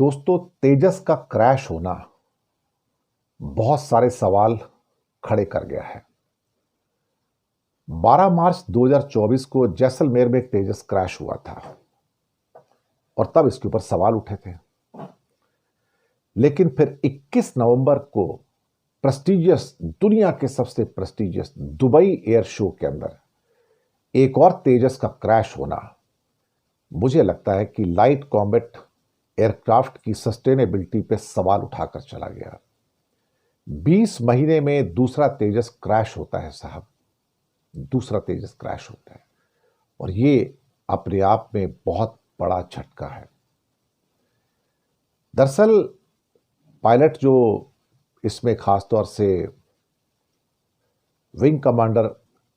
दोस्तों, तेजस का क्रैश होना बहुत सारे सवाल खड़े कर गया है। 12 मार्च 2024 को जैसलमेर में एक तेजस क्रैश हुआ था और तब इसके ऊपर सवाल उठे थे। लेकिन फिर 21 नवंबर को प्रेस्टिजियस, दुनिया के सबसे प्रेस्टिजियस दुबई एयर शो के अंदर एक और तेजस का क्रैश होना, मुझे लगता है कि लाइट कॉम्बैट एयरक्राफ्ट की सस्टेनेबिलिटी पे सवाल उठाकर चला गया। 20 महीने में दूसरा तेजस क्रैश होता है साहब, दूसरा तेजस क्रैश होता है और ये अपने आप में बहुत बड़ा झटका है। दरअसल पायलट जो इसमें खासतौर से विंग कमांडर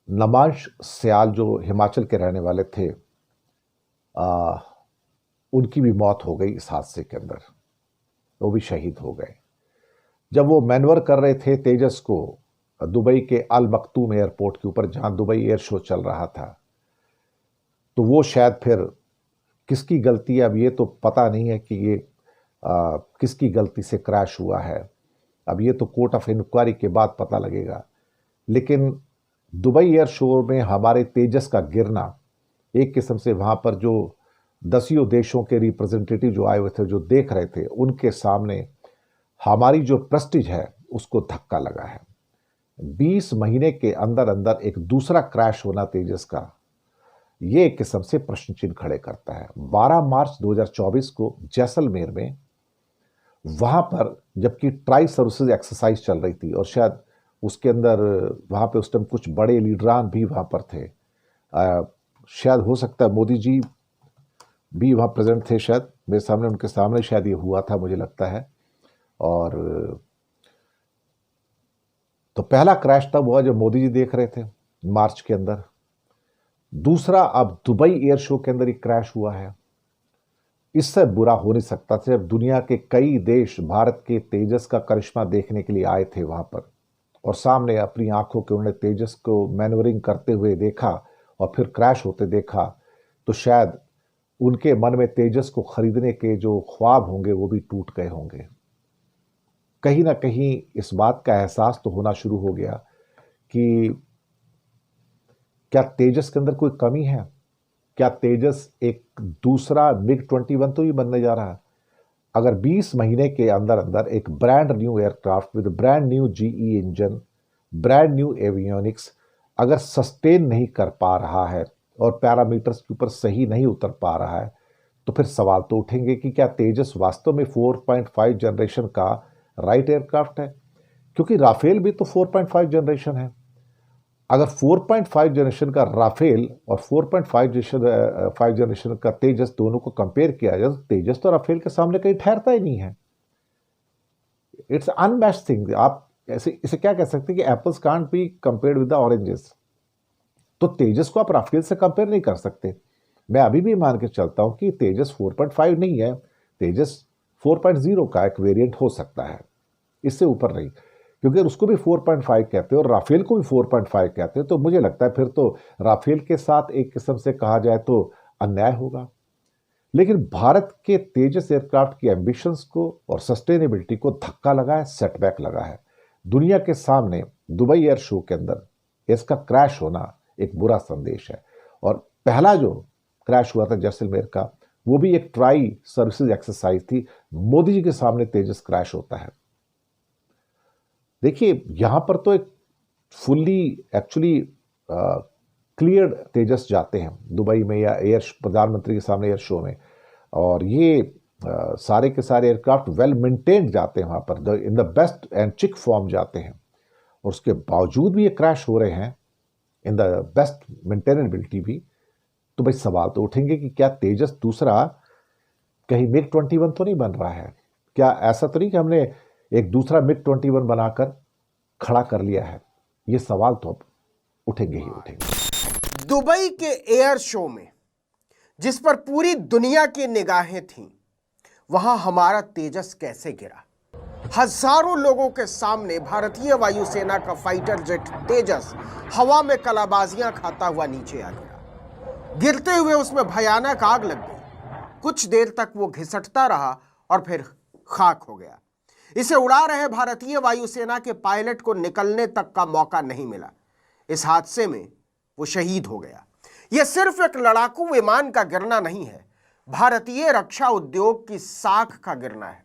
नमांश सयाल जो हिमाचल के रहने वाले थे, उनकी भी मौत हो गई इस हादसे के अंदर, वो भी शहीद हो गए। जब वो मैनवर कर रहे थे तेजस को दुबई के अल मखतूम एयरपोर्ट के ऊपर, जहां दुबई एयर शो चल रहा था, तो वो शायद फिर किसकी गलती है अब ये तो पता नहीं है कि ये किसकी गलती से क्रैश हुआ है। अब ये तो कोर्ट ऑफ इंक्वायरी के बाद पता लगेगा। लेकिन दुबई एयर शो में हमारे तेजस का गिरना एक किस्म से वहां पर जो 10 देशों के रिप्रेजेंटेटिव जो आए हुए थे, जो देख रहे थे, उनके सामने हमारी जो प्रेस्टीज है उसको धक्का लगा है। 20 महीने के अंदर अंदर एक दूसरा क्रैश होना तेजस का, ये एक किस्म से प्रश्न चिन्ह खड़े करता है। 12 मार्च 2024 को जैसलमेर में, वहां पर जबकि ट्राई सर्विसेज एक्सरसाइज चल रही थी और शायद उसके अंदर वहां पे उस टाइम कुछ बड़े लीडरान भी वहां पर थे, शायद हो सकता है मोदी जी भी वहां प्रेजेंट थे, शायद मेरे सामने, उनके सामने शायद ये हुआ था, मुझे लगता है। और तो पहला क्रैश तब हुआ जब मोदी जी देख रहे थे मार्च के अंदर। दूसरा अब दुबई एयर शो के अंदर ही क्रैश हुआ है। इससे बुरा हो नहीं सकता था जब दुनिया के कई देश भारत के तेजस का करिश्मा देखने के लिए आए थे वहां पर, और सामने अपनी आंखों के उन्होंने तेजस को मैनवरिंग करते हुए देखा और फिर क्रैश होते देखा, तो शायद उनके मन में तेजस को खरीदने के जो ख्वाब होंगे वो भी टूट गए होंगे। कहीं ना कहीं इस बात का एहसास तो होना शुरू हो गया कि क्या तेजस के अंदर कोई कमी है, क्या तेजस एक दूसरा MiG-21 तो ही बनने जा रहा है। अगर 20 महीने के अंदर अंदर एक brand new aircraft with brand new GE engine, brand new avionics अगर सस्टेन नहीं कर पा रहा है और पैरामीटर्स के ऊपर सही नहीं उतर पा रहा है, तो फिर सवाल तो उठेंगे कि क्या तेजस वास्तव में 4.5 जनरेशन का राइट एयरक्राफ्ट है। क्योंकि राफेल भी तो 4.5 जनरेशन है। अगर 4.5 जनरेशन का राफेल और 4.5 जनरेशन का तेजस दोनों को कंपेयर किया जाए, तो तेजस तो राफेल के सामने कहीं ठहरता ही नहीं है। It's unmatched thing. आप इसे क्या कह सकते हैं कि apples can't be compared with the oranges. तो तेजस को आप राफेल से कंपेयर नहीं कर सकते। मैं अभी भी मान के चलता हूं कि तेजस 4.5 नहीं है, तेजस 4.0 का एक वेरिएंट हो सकता है, इससे ऊपर नहीं। क्योंकि उसको भी 4.5 कहते हैं और राफेल को भी 4.5 कहते हैं, तो मुझे लगता है फिर तो राफेल के साथ एक किस्म से कहा जाए तो अन्याय होगा। लेकिन भारत के तेजस एयरक्राफ्ट की एम्बिशंस को और सस्टेनेबिलिटी को धक्का लगा है, सेटबैक लगा है। दुनिया के सामने दुबई एयर शो के अंदर इसका क्रैश होना एक बुरा संदेश है। और पहला जो क्रैश हुआ था जैसलमेर का, वो भी एक ट्राई सर्विसेज एक्सरसाइज थी। मोदी जी के सामने तेजस क्रैश होता है। देखिए, यहां पर तो एक फुल्ली एक्चुअली क्लियर तेजस जाते हैं दुबई में या एयर प्रधानमंत्री के सामने एयर शो में, और ये सारे के सारे एयरक्राफ्ट वेल मेंटेन्ड जाते हैं वहां पर, इन द बेस्ट एंड चिक फॉर्म जाते हैं, और उसके बावजूद भी ये क्रैश हो रहे हैं इन द बेस्ट मेंटेनेबिलिटी भी। तो भाई सवाल तो उठेंगे कि क्या तेजस दूसरा कहीं MiG-21 तो नहीं बन रहा है? क्या ऐसा तो नहीं कि हमने एक दूसरा MiG-21 बनाकर खड़ा कर लिया है? ये सवाल तो अब उठेंगे ही उठेंगे। दुबई के एयर शो में जिस पर पूरी दुनिया की निगाहें थीं, वहां हमारा तेजस कैसे गिरा? हजारों लोगों के सामने भारतीय वायुसेना का फाइटर जेट तेजस हवा में कलाबाजियां खाता हुआ नीचे आ गया। गिरते हुए उसमें भयानक आग लग गई। कुछ देर तक वो घिसटता रहा और फिर खाक हो गया। इसे उड़ा रहे भारतीय वायुसेना के पायलट को निकलने तक का मौका नहीं मिला। इस हादसे में वो शहीद हो गया। यह सिर्फ एक लड़ाकू विमान का गिरना नहीं है, भारतीय रक्षा उद्योग की साख का गिरना है।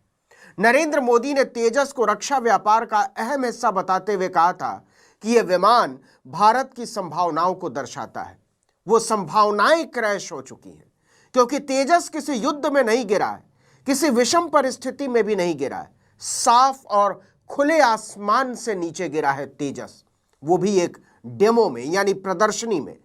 नरेंद्र मोदी ने तेजस को रक्षा व्यापार का अहम हिस्सा बताते हुए कहा था कि यह विमान भारत की संभावनाओं को दर्शाता है। वो संभावनाएं क्रैश हो चुकी हैं, क्योंकि तेजस किसी युद्ध में नहीं गिरा है, किसी विषम परिस्थिति में भी नहीं गिरा है। साफ और खुले आसमान से नीचे गिरा है तेजस, वो भी एक डेमो में, यानी प्रदर्शनी में।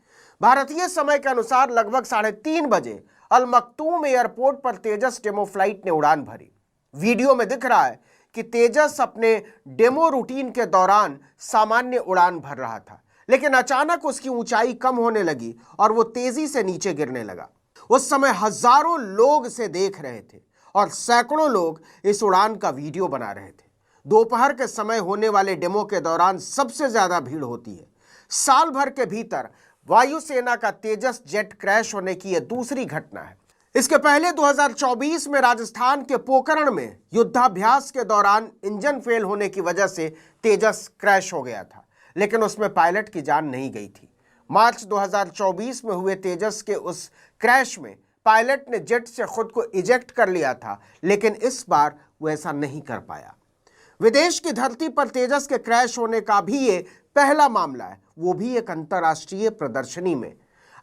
भारतीय समय के अनुसार लगभग 3:30 बजे अल मक्तूम एयरपोर्ट पर तेजस डेमो फ्लाइट ने उड़ान भरी। वीडियो में दिख रहा है कि तेजस अपने डेमो रूटीन के दौरान सामान्य उड़ान भर रहा था, लेकिन अचानक उसकी ऊंचाई कम होने लगी और वो तेजी से नीचे गिरने लगा। उस समय हजारों लोग इसे देख रहे थे और सैकड़ों लोग इस उड़ान का वीडियो बना रहे थे। दोपहर के समय होने वाले डेमो के दौरान सबसे ज्यादा भीड़ होती है। साल भर के भीतर वायुसेना का तेजस जेट क्रैश होने की यह दूसरी घटना है। इसके पहले 2024 में राजस्थान के पोखरण में युद्धाभ्यास के दौरान इंजन फेल होने की वजह से तेजस क्रैश हो गया था, लेकिन उसमें पायलट की जान नहीं गई थी। मार्च 2024 में हुए तेजस के उस क्रैश में पायलट ने जेट से खुद को इजेक्ट कर लिया था, लेकिन इस बार वो ऐसा नहीं कर पाया। विदेश की धरती पर तेजस के क्रैश होने का भी ये पहला मामला है, वो भी एक अंतर्राष्ट्रीय प्रदर्शनी में।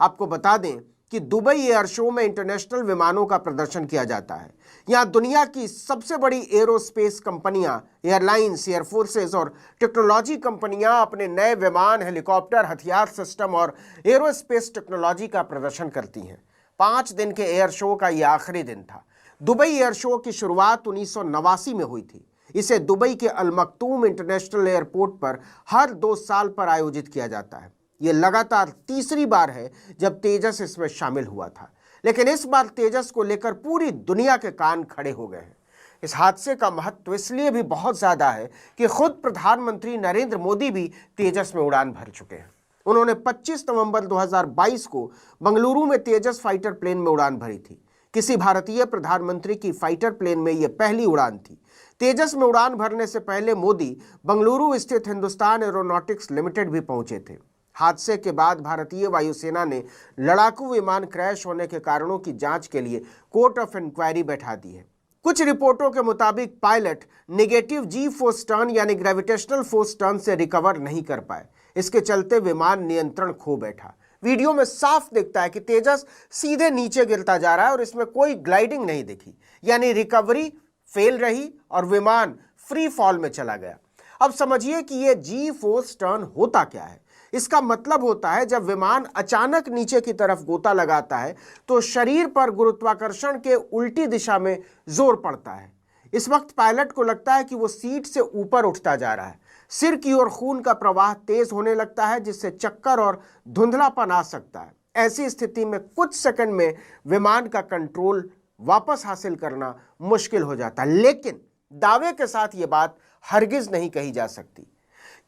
आपको बता दें कि दुबई एयर शो में इंटरनेशनल विमानों का प्रदर्शन किया जाता है। यहाँ दुनिया की सबसे बड़ी एरोस्पेस कंपनियां, एयरलाइंस, एयरफोर्सेस और टेक्नोलॉजी कंपनियां अपने नए विमान, हेलीकॉप्टर, हथियार सिस्टम और एरोस्पेस टेक्नोलॉजी का प्रदर्शन करती हैं। 5 दिन के एयर शो का यह आखिरी दिन था। दुबई एयर शो की शुरुआत 1989 में हुई थी। इसे दुबई के अल मक्तूम इंटरनेशनल एयरपोर्ट पर हर 2 साल पर आयोजित किया जाता है। यह लगातार तीसरी बार है जब तेजस इसमें शामिल हुआ था, लेकिन इस बार तेजस को लेकर पूरी दुनिया के कान खड़े हो गए हैं। इस हादसे का महत्व इसलिए भी बहुत ज़्यादा है कि खुद प्रधानमंत्री नरेंद्र मोदी भी तेजस में उड़ान भर चुके हैं। उन्होंने 25 नवंबर 2022 को बंगलुरु में तेजस फाइटर प्लेन में उड़ान भरी थी। किसी भारतीय प्रधानमंत्री की फाइटर प्लेन में यह पहली उड़ान थी। तेजस में उड़ान भरने से पहले मोदी बंगलुरु स्थित हिंदुस्तान एरोनॉटिक्स लिमिटेड भी पहुंचे थे। हादसे के बाद भारतीय वायुसेना ने लड़ाकू विमान क्रैश होने के कारणों की जांच के लिए कोर्ट ऑफ इंक्वायरी बैठा दी है। कुछ रिपोर्टों के मुताबिक पायलट नेगेटिव जी फोर्स टर्न यानी ग्रेविटेशनल फोर्स टर्न से रिकवर नहीं कर पाए। इसके चलते विमान नियंत्रण खो बैठा। वीडियो में साफ दिखता है कि तेजस सीधे नीचे गिरता जा रहा है और इसमें कोई ग्लाइडिंग नहीं दिखी, यानी रिकवरी फेल रही और विमान फ्री फॉल में चला गया। अब समझिए कि यह जी फोर्स टर्न होता क्या है। इसका मतलब होता है जब विमान अचानक नीचे की तरफ गोता लगाता है तो शरीर पर गुरुत्वाकर्षण के उल्टी दिशा में जोर पड़ता है। इस वक्त पायलट को लगता है कि वो सीट से ऊपर उठता जा रहा है। सिर की ओर खून का प्रवाह तेज होने लगता है, जिससे चक्कर और धुंधलापन आ सकता है। ऐसी स्थिति में कुछ सेकंड में विमान का कंट्रोल वापस हासिल करना मुश्किल हो जाता है। लेकिन दावे के साथ ये बात हरगिज नहीं कही जा सकती,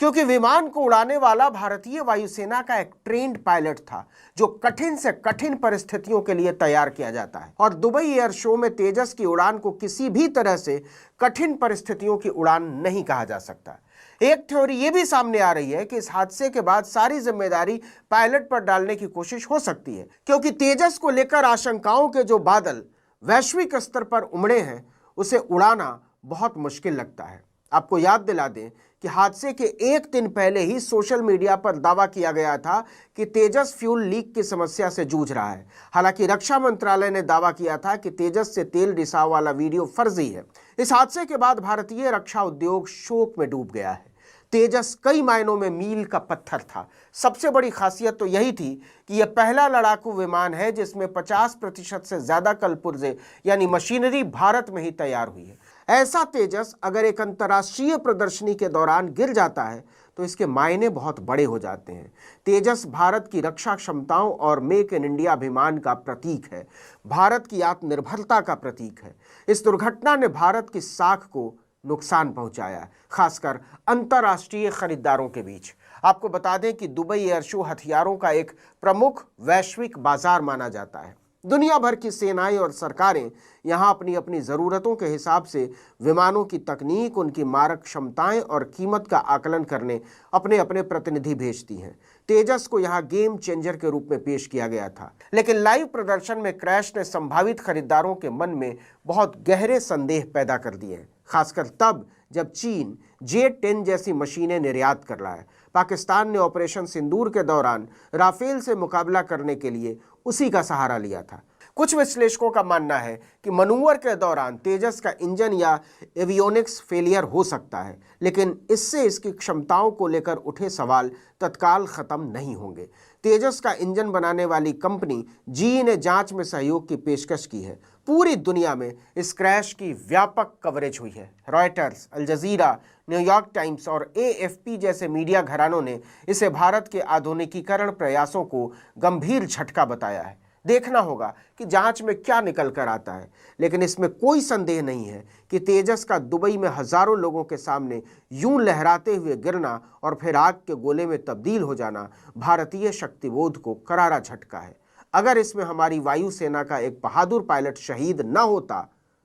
क्योंकि विमान को उड़ाने वाला भारतीय वायुसेना का एक ट्रेंड पायलट था, जो कठिन से कठिन परिस्थितियों के लिए तैयार किया जाता है। और दुबई एयर शो में तेजस की उड़ान को किसी भी तरह से कठिन परिस्थितियों की उड़ान नहीं कहा जा सकता। एक थ्योरी ये भी सामने आ रही है कि इस हादसे के बाद सारी जिम्मेदारी पायलट पर डालने की कोशिश हो सकती है, क्योंकि तेजस को लेकर आशंकाओं के जो बादल वैश्विक स्तर पर उमड़े हैं, उसे उड़ाना बहुत मुश्किल लगता है। आपको याद दिला दें कि हादसे के एक दिन पहले ही सोशल मीडिया पर दावा किया गया था कि तेजस फ्यूल लीक की समस्या से जूझ रहा है। हालांकि रक्षा मंत्रालय ने दावा किया था कि तेजस से तेल रिसाव वाला वीडियो फर्जी है। इस हादसे के बाद भारतीय रक्षा उद्योग शोक में डूब गया है। तेजस कई मायनों में मील का पत्थर था। सबसे बड़ी खासियत तो यही थी कि यह पहला लड़ाकू विमान है जिसमें 50% से ज्यादा कलपुर्जे यानी मशीनरी भारत में ही तैयार हुई है। ऐसा तेजस अगर एक अंतर्राष्ट्रीय प्रदर्शनी के दौरान गिर जाता है तो इसके मायने बहुत बड़े हो जाते हैं। तेजस भारत की रक्षा क्षमताओं और मेक इन इंडिया अभिमान का प्रतीक है, भारत की आत्मनिर्भरता का प्रतीक है। इस दुर्घटना ने भारत की साख को नुकसान पहुंचाया, खासकर अंतर्राष्ट्रीय खरीदारों के बीच। आपको बता दें कि दुबई एयर शो हथियारों का एक प्रमुख वैश्विक बाजार माना जाता है। दुनिया भर की सेनाएं और सरकारें यहां अपनी अपनी ज़रूरतों के हिसाब से विमानों की तकनीक, उनकी मारक क्षमताएं और कीमत का आकलन करने अपने अपने प्रतिनिधि भेजती हैं। तेजस को यहां गेम चेंजर के रूप में पेश किया गया था, लेकिन लाइव प्रदर्शन में क्रैश ने संभावित खरीदारों के मन में बहुत गहरे संदेह पैदा कर दिए हैं, खासकर तब जब चीन J-10 जैसी मशीनें निर्यात कर रहा है। पाकिस्तान ने ऑपरेशन सिंदूर के दौरान राफेल से मुकाबला करने के लिए उसी का सहारा लिया था। कुछ विश्लेषकों का मानना है कि मनूवर के दौरान तेजस का इंजन या एवियोनिक्स फेलियर हो सकता है, लेकिन इससे इसकी क्षमताओं को लेकर उठे सवाल तत्काल खत्म नहीं होंगे। तेजस का इंजन बनाने वाली कंपनी GE ने जांच में सहयोग की पेशकश की है। पूरी दुनिया में इस क्रैश की व्यापक कवरेज हुई है। रॉयटर्स, अल जजीरा, न्यूयॉर्क टाइम्स और AFP जैसे मीडिया घरानों ने इसे भारत के आधुनिकीकरण प्रयासों को गंभीर झटका बताया है। देखना होगा कि जांच में क्या निकल कर आता है, लेकिन इसमें कोई संदेह नहीं है कि तेजस का दुबई में हजारों लोगों के सामने यूं लहराते हुए गिरना और फिर आग के गोले में तब्दील हो जाना भारतीय शक्तिबोध को करारा झटका है। अगर इसमें हमारी वायुसेना का एक बहादुर पायलट शहीद न होता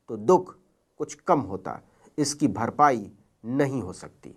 तो दुख कुछ कम होता। इसकी भरपाई नहीं हो सकती।